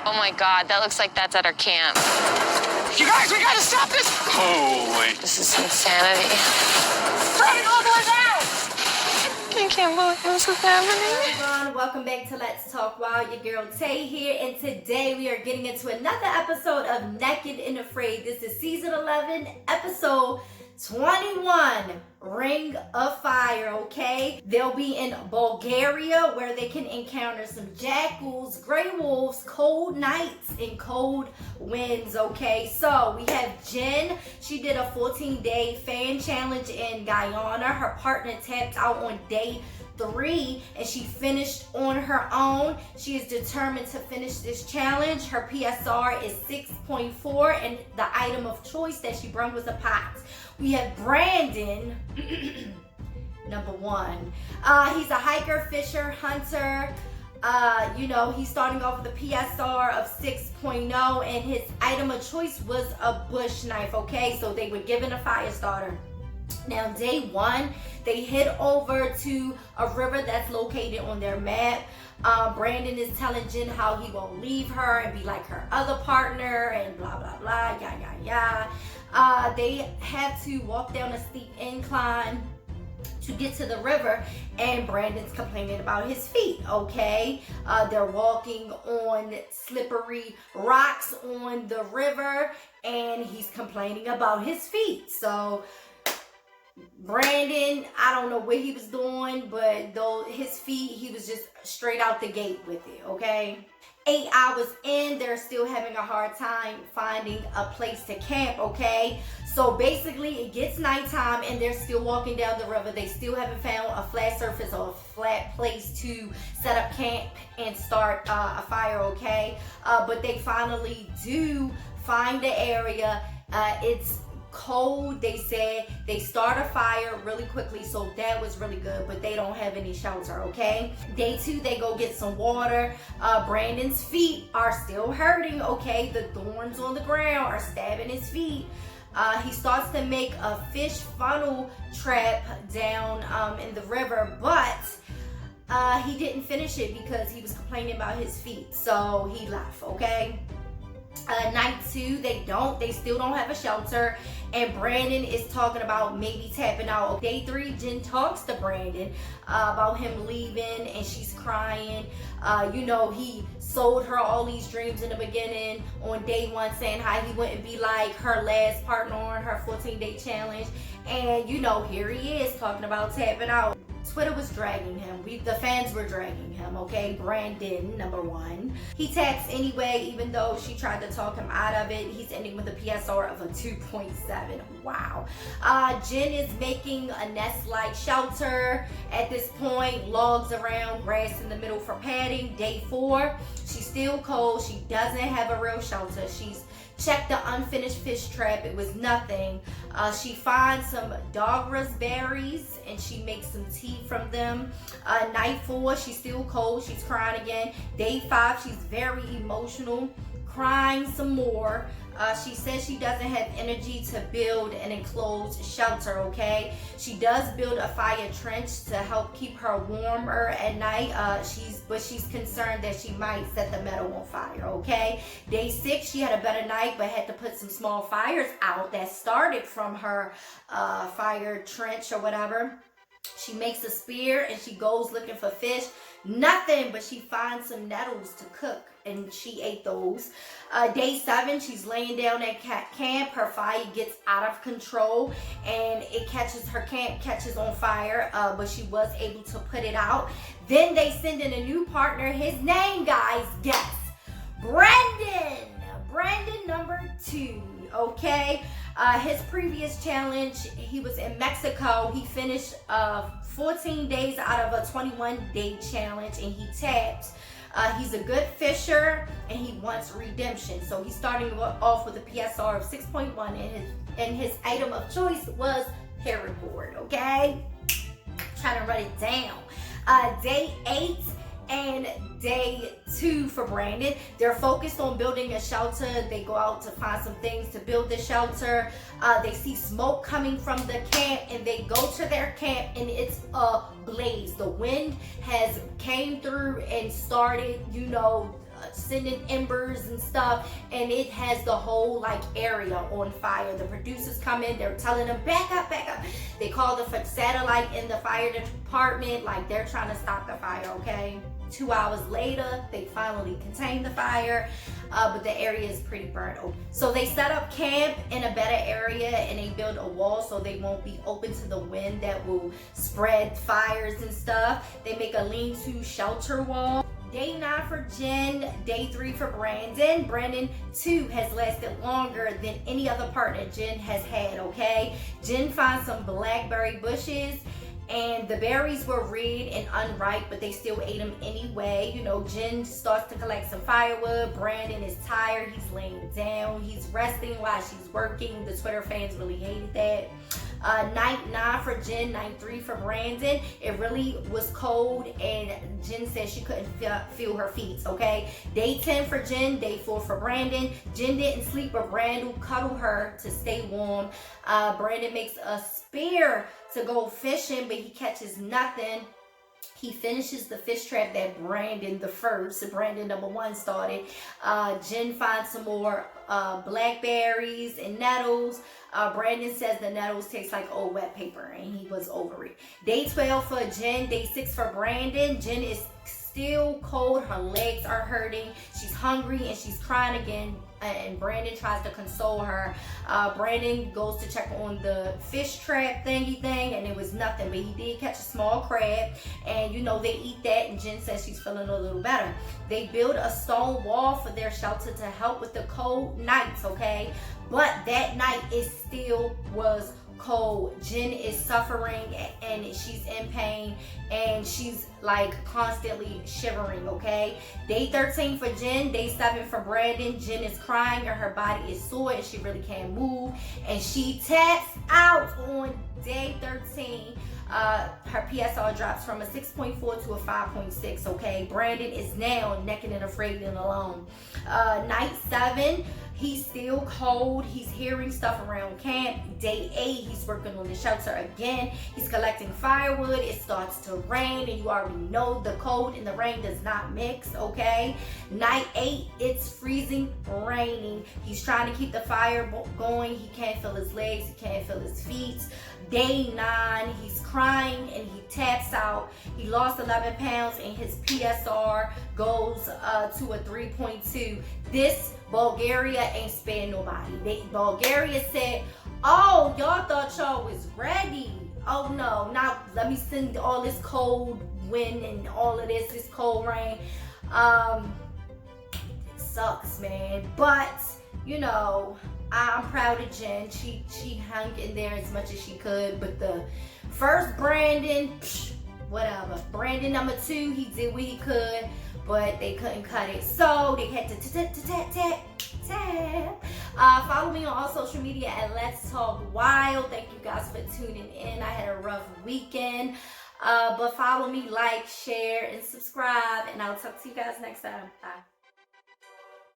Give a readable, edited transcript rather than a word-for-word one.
Oh my God, that looks like that's at our camp. You guys, we gotta stop this! Holy. This is insanity. Running all the way down! I can't believe this is happening. Hello everyone, welcome back to Let's Talk Wild. Your girl Tay here, and today we are getting into another episode of Naked and Afraid. This is season 11, episode 21, Ring of Fire, okay? They'll be in Bulgaria where they can encounter some jackals, gray wolves, cold nights, and cold winds, okay? So we have Jen. She did a 14-day fan challenge in Guyana. Her partner tapped out on day 3 and she finished on her own. She is determined to finish this challenge. Her PSR is 6.4 and the item of choice that she brought was a pot. We have Brandon, number 1. He's a hiker, fisher, hunter. He's starting off with a PSR of 6.0 and his item of choice was a bush knife, okay? So they were given a fire starter. Now, day 1, they head over to a river that's located on their map. Brandon is telling Jen how he won't leave her and be like her other partner and blah, blah, blah, they have to walk down a steep incline to get to the river, and Brandon's complaining about his feet, okay? They're walking on slippery rocks on the river, and he's complaining about his feet. So Brandon, I don't know what he was doing, but though his feet, he was just straight out the gate with it, okay? 8 hours in, they're still having a hard time finding a place to camp, okay? So basically, it gets nighttime and they're still walking down the river. They still haven't found a flat surface or a flat place to set up camp and start a fire, okay? But they finally do find the area. It's cold. They said they start a fire really quickly, so that was really good, but they don't have any shelter, okay? Day 2, they go get some water. Brandon's feet are still hurting, okay? The thorns on the ground are stabbing his feet. He starts to make a fish funnel trap down in the river, but he didn't finish it because he was complaining about his feet, so he left, okay? Night 2, they still don't have a shelter, and Brandon is talking about maybe tapping out. Day 3, Jen talks to Brandon about him leaving, and she's crying. He sold her all these dreams in the beginning on day 1, saying how he wouldn't be like her last partner on her 14-day challenge, and here he is talking about tapping out. Twitter was dragging him. The fans were dragging him, okay? Brandon, number 1. He taps anyway, even though she tried to talk him out of it. He's ending with a PSR of a 2.7. Wow. Jen is making a nest-like shelter. At this point, logs around, grass in the middle for padding. Day 4, she's still cold. She doesn't have a real shelter. She's checked the unfinished fish trap. It was nothing. She finds some doggrass berries and she makes some tea from them. Night 4, she's still cold. She's crying again. Day 5, she's very emotional, crying some more. She says she doesn't have energy to build an enclosed shelter, okay? She does build a fire trench to help keep her warmer at night. But she's concerned that she might set the metal on fire, okay? Day 6, she had a better night, but had to put some small fires out that started from her fire trench or whatever. She makes a spear and she goes looking for fish. Nothing, but she finds some nettles to cook and she ate those. Day 7, she's laying down at camp. Her fire gets out of control and her camp catches on fire, but she was able to put it out. Then they send in a new partner. His name, guys, guess. Brandon number 2, okay? His previous challenge, he was in Mexico. He finished 14 days out of a 21-day challenge and he tapped. He's a good fisher and he wants redemption. So he's starting off with a PSR of 6.1 and his item of choice was paraboard, okay? Trying to write it down. Day 8 and day 2 for Brandon. They're focused on building a shelter. They go out to find some things to build the shelter. They see smoke coming from the camp and they go to their camp and it's ablaze. The wind has came through and started, sending embers and stuff, and it has the whole like area on fire. The producers come in, they're telling them back up, back up. They call the satellite in the fire department, like they're trying to stop the fire, okay? 2 hours later, they finally contain the fire, but the area is pretty burnt open. So they set up camp in a better area, and they build a wall so they won't be open to the wind that will spread fires and stuff. They make a lean-to shelter wall. Day 9 for Jen, day 3 for Brandon. Brandon too has lasted longer than any other partner Jen has had, okay? Jen finds some blackberry bushes, and the berries were red and unripe, but they still ate them anyway. You know, Jen starts to collect some firewood. Brandon is tired. He's laying down. He's resting while she's working. The Twitter fans really hated that. Night 9 for Jen, night 3 for Brandon. It really was cold, and Jen said she couldn't feel her feet, okay? Day 10 for Jen, day 4 for Brandon. Jen didn't sleep, but Brandon cuddled her to stay warm. Brandon makes a spear to go fishing, but he catches nothing. He finishes the fish trap that Brandon number 1 started. Jen finds some more blackberries and nettles. Brandon says the nettles taste like old wet paper, and he was over it. Day 12 for Jen, day 6 for Brandon. Jen is still cold, her legs are hurting, she's hungry, and she's crying again, and Brandon tries to console her. Brandon goes to check on the fish trap thingy thing, and it was nothing, but he did catch a small crab, and you know, they eat that, and Jen says she's feeling a little better. They build a stone wall for their shelter to help with the cold nights, okay? But that night it still was cold. Jen is suffering, and she's in pain, and she's like constantly shivering, okay? Day 13 for Jen, day 7 for Brandon. Jen is crying, and her body is sore, and she really can't move, and she taps out on day 13. Her PSR drops from a 6.4 to a 5.6, okay? Brandon is now naked and afraid and alone. Night 7, he's still cold. He's hearing stuff around camp. Day 8, he's working on the shelter again. He's collecting firewood. It starts to rain, and you already know the cold and the rain does not mix, okay? Night 8, it's freezing, raining. He's trying to keep the fire going. He can't feel his legs. He can't feel his feet. Day 9, he's crying, and he taps out. He lost 11 pounds, and his PSR goes to a 3.2. This Bulgaria ain't sparing nobody. Bulgaria said, oh, y'all thought y'all was ready. Oh no, now let me send all this cold wind and all of this cold rain. It sucks, man. But, you know, I'm proud of Jen. She hung in there as much as she could. But the first Brandon, whatever. Brandon number 2, he did what he could, but they couldn't cut it. So they had to tap. Follow me on all social media at Let's Talk Wild. Thank you guys for tuning in. I had a rough weekend. But follow me, like, share, and subscribe. And I'll talk to you guys next time. Bye.